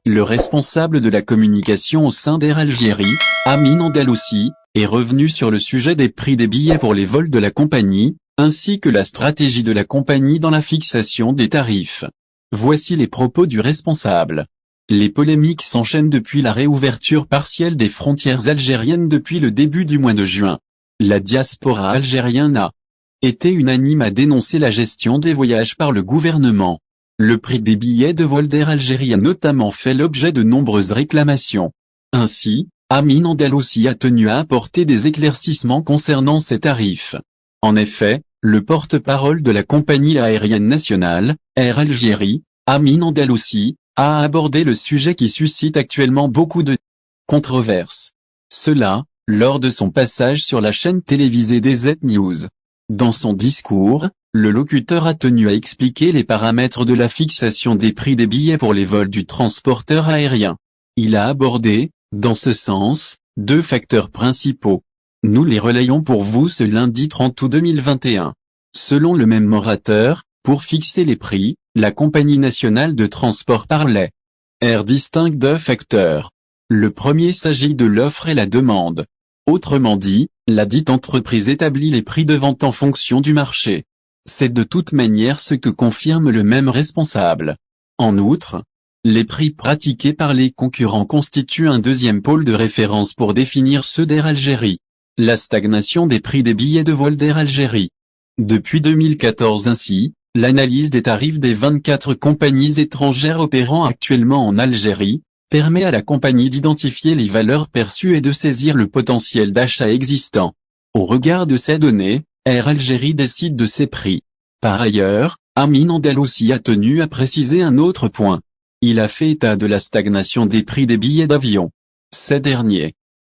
Le responsable de la communication au sein d'Air Algérie, Amin Andalousi, est revenu sur le sujet des prix des billets pour les vols de la compagnie, ainsi que la stratégie de la compagnie dans la fixation des tarifs. Voici les propos du responsable. Les polémiques s'enchaînent depuis la réouverture partielle des frontières algériennes depuis le début du mois de juin. La diaspora algérienne a été unanime à dénoncer la gestion des voyages par le gouvernement. Le prix des billets de vol d'Air Algérie a notamment fait l'objet de nombreuses réclamations. Ainsi, Amin Andalousi a tenu à apporter des éclaircissements concernant ces tarifs. En effet, le porte-parole de la compagnie aérienne nationale, Air Algérie, Amin Andalousi, a abordé le sujet qui suscite actuellement beaucoup de controverses. Cela, lors de son passage sur la chaîne télévisée DZ News. Dans son discours, le locuteur a tenu à expliquer les paramètres de la fixation des prix des billets pour les vols du transporteur aérien. Il a abordé, dans ce sens, deux facteurs principaux. Nous les relayons pour vous ce lundi 30 août 2021. Selon le même orateur, pour fixer les prix, la compagnie nationale de transport parlait. Air distingue deux facteurs. Le premier s'agit de l'offre et la demande. Autrement dit, la dite entreprise établit les prix de vente en fonction du marché. C'est de toute manière ce que confirme le même responsable. En outre, les prix pratiqués par les concurrents constituent un deuxième pôle de référence pour définir ceux d'Air Algérie. La stagnation des prix des billets de vol d'Air Algérie. Depuis 2014 ainsi, l'analyse des tarifs des 24 compagnies étrangères opérant actuellement en Algérie, permet à la compagnie d'identifier les valeurs perçues et de saisir le potentiel d'achat existant. Au regard de ces données, Air Algérie décide de ses prix. Par ailleurs, Amin Andalousi a tenu à préciser un autre point. Il a fait état de la stagnation des prix des billets d'avion. Ces derniers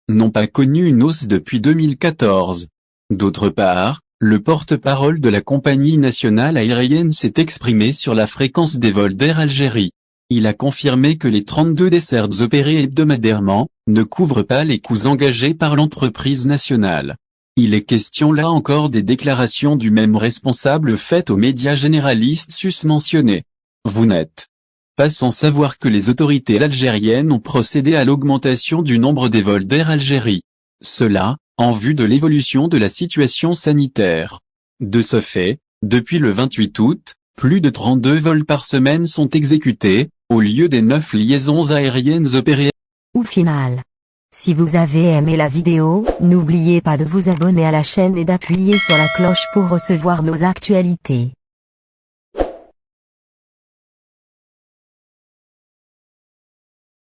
n'ont pas connu une hausse depuis 2014. D'autre part, le porte-parole de la compagnie nationale aérienne s'est exprimé sur la fréquence des vols d'Air Algérie. Il a confirmé que les 32 dessertes opérées hebdomadairement ne couvrent pas les coûts engagés par l'entreprise nationale. Il est question là encore des déclarations du même responsable faites aux médias généralistes susmentionnés. Vous n'êtes pas sans savoir que les autorités algériennes ont procédé à l'augmentation du nombre des vols d'Air Algérie. Cela, en vue de l'évolution de la situation sanitaire. De ce fait, depuis le 28 août, plus de 32 vols par semaine sont exécutés, au lieu des 9 liaisons aériennes opérées. Au final, si vous avez aimé la vidéo, n'oubliez pas de vous abonner à la chaîne et d'appuyer sur la cloche pour recevoir nos actualités.